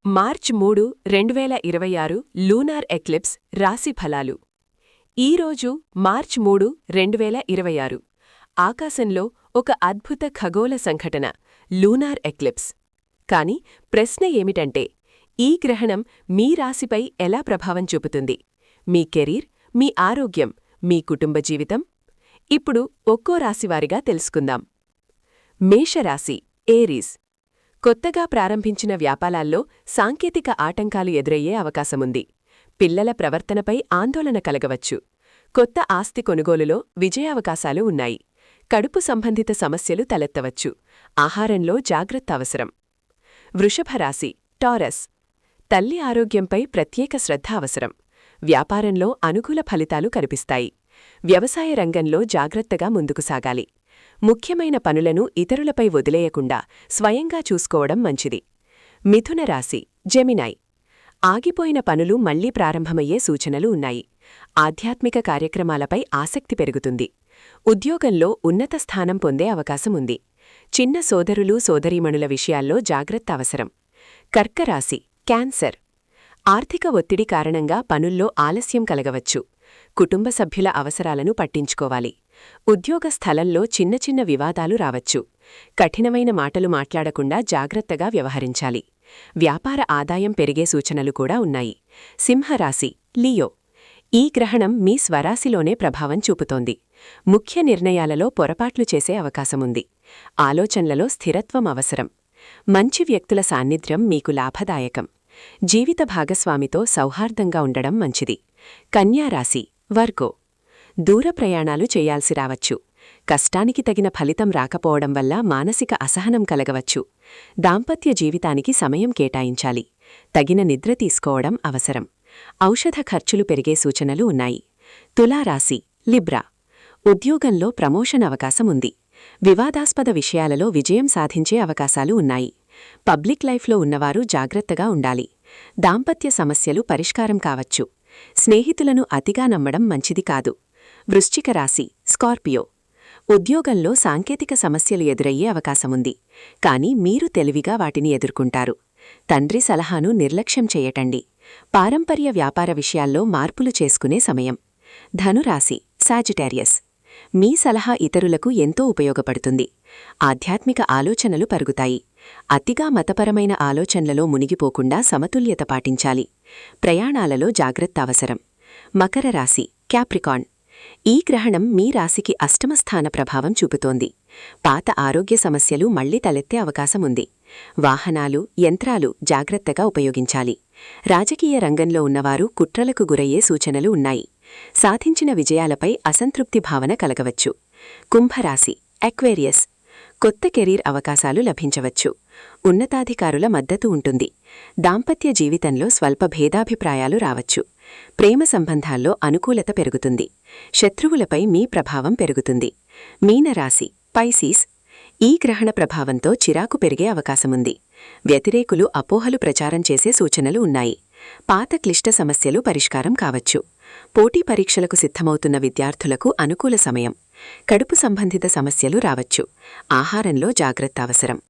March 3, 2026 lunar eclipse రాశి ఫలాలు. ఈరోజు మార్చ్ 3, 2026 ఆకాశంలో ఒక అద్భుత ఖగోళ సంఘటన లూనార్ ఎక్లిప్స్. కాని ప్రశ్న ఏమిటంటే, ఈ గ్రహణం మీ రాశిపై ఎలా ప్రభావం చూపుతుంది? మీ కెరీర్, మీ ఆరోగ్యం, మీ కుటుంబ జీవితం? ఇప్పుడు ఒక్కో రాశివారిగా తెలుసుకుందాం. మేషరాశి ఏరీస్. కొత్తగా ప్రారంభించిన వ్యాపారాల్లో సాంకేతిక ఆటంకాలు ఎదురయ్యే అవకాశముంది. పిల్లల ప్రవర్తనపై ఆందోళన కలగవచ్చు. కొత్త ఆస్తి కొనుగోలులో విజయావకాశాలు ఉన్నాయి. కడుపు సంబంధిత సమస్యలు తలెత్తవచ్చు. ఆహారంలో జాగ్రత్త అవసరం. వృషభరాశి టారస్. తల్లి ఆరోగ్యంపై ప్రత్యేక శ్రద్ధ అవసరం. వ్యాపారంలో అనుకూల ఫలితాలు కనిపిస్తాయి. వ్యవసాయ రంగంలో జాగ్రత్తగా ముందుకు సాగాలి. ముఖ్యమైన పనులను ఇతరులపై వదిలేయకుండా స్వయంగా చూసుకోవడం మంచిది. మిథున రాశి జెమినై. ఆగిపోయిన పనులు మళ్లీ ప్రారంభమయ్యే సూచనలు ఉన్నాయి. ఆధ్యాత్మిక కార్యక్రమాలపై ఆసక్తి పెరుగుతుంది. ఉద్యోగంలో ఉన్నత స్థానం పొందే అవకాశముంది. చిన్న సోదరులు సోదరీమణుల విషయాల్లో జాగ్రత్త అవసరం. కర్కరాశి క్యాన్సర్. ఆర్థిక ఒత్తిడి కారణంగా పనుల్లో ఆలస్యం కలగవచ్చు. కుటుంబ సభ్యుల అవసరాలను పట్టించుకోవాలి. ఉద్యోగ స్థలంలో చిన్న చిన్న వివాదాలు రావచ్చు. కఠినమైన మాటలు మాట్లాడకుండా జాగ్రత్తగా వ్యవహరించాలి. వ్యాపార ఆదాయం పెరిగే సూచనలు కూడా ఉన్నాయి. సింహరాశి లియో. ఈ గ్రహణం మీ స్వరాశిలోనే ప్రభావం చూపుతోంది. ముఖ్య నిర్ణయాలలో పొరపాట్లు చేసే అవకాశముంది. ఆలోచనలలో స్థిరత్వం అవసరం. మంచి వ్యక్తుల సాన్నిధ్యం మీకు లాభదాయకం. జీవిత భాగస్వామితో సౌహార్దంగా ఉండడం మంచిది. కన్యారాశి వర్గో. దూర ప్రయాణాలు చేయాల్సి రావచ్చు. కష్టానికి తగిన ఫలితం రాకపోవడం వల్ల మానసిక అసహనం కలగవచ్చు. దాంపత్య జీవితానికి సమయం కేటాయించాలి. తగిన నిద్ర తీసుకోవడం అవసరం. ఔషధ ఖర్చులు పెరిగే సూచనలు ఉన్నాయి. తులారాశి లిబ్రా. ఉద్యోగంలో ప్రమోషన్ అవకాశముంది. వివాదాస్పద విషయాలలో విజయం సాధించే అవకాశాలు ఉన్నాయి. పబ్లిక్ లైఫ్లో ఉన్నవారు జాగ్రత్తగా ఉండాలి. దాంపత్య సమస్యలు పరిష్కారం కావచ్చు. స్నేహితులను అతిగా నమ్మడం మంచిది కాదు. వృశ్చిక రాశి స్కార్పియో. ఉద్యోగంలో సాంకేతిక సమస్యలు ఎదురయ్యే అవకాశముంది. కాని మీరు తెలివిగా వాటిని ఎదుర్కొంటారు. తండ్రి సలహాను నిర్లక్ష్యం చేయటండి. పారంపర్య వ్యాపార విషయాల్లో మార్పులు చేసుకునే సమయం. ధనురాశి సాజిటేరియస్. మీ సలహా ఇతరులకు ఎంతో ఉపయోగపడుతుంది. ఆధ్యాత్మిక ఆలోచనలు పరుగుతాయి. అతిగా మతపరమైన ఆలోచనలలో మునిగిపోకుండా సమతుల్యత పాటించాలి. ప్రయాణాలలో జాగ్రత్త అవసరం. మకర రాశి క్యాప్రికాన్. ఈ గ్రహణం మీ రాశికి అష్టమస్థాన ప్రభావం చూపుతోంది. పాత ఆరోగ్య సమస్యలు మళ్లీ తలెత్తే అవకాశముంది. వాహనాలు, యంత్రాలు జాగ్రత్తగా ఉపయోగించాలి. రాజకీయ రంగంలో ఉన్నవారు కుట్రలకు గురయ్యే సూచనలు ఉన్నాయి. సాధించిన విజయాలపై అసంతృప్తి భావన కలగవచ్చు. కుంభరాశి అక్వేరియస్. కొత్త కెరీర్ అవకాశాలు లభించవచ్చు. ఉన్నతాధికారుల మద్దతు ఉంటుంది. దాంపత్య జీవితంలో స్వల్ప భేదాభిప్రాయాలు రావచ్చు. ప్రేమ సంబంధాల్లో అనుకూలత పెరుగుతుంది. శత్రువులపై మీ ప్రభావం పెరుగుతుంది. మీనరాశి పైసీస్. ఈ గ్రహణ ప్రభావంతో చిరాకు పెరిగే అవకాశముంది. వ్యతిరేకులు అపోహలు ప్రచారం చేసే సూచనలు ఉన్నాయి. పాత క్లిష్ట సమస్యలు పరిష్కారం కావచ్చు. పోటీ పరీక్షలకు సిద్ధమవుతున్న విద్యార్థులకు అనుకూల సమయం. కడుపు సంబంధిత సమస్యలు రావచ్చు. ఆహారంలో జాగ్రత్త అవసరం.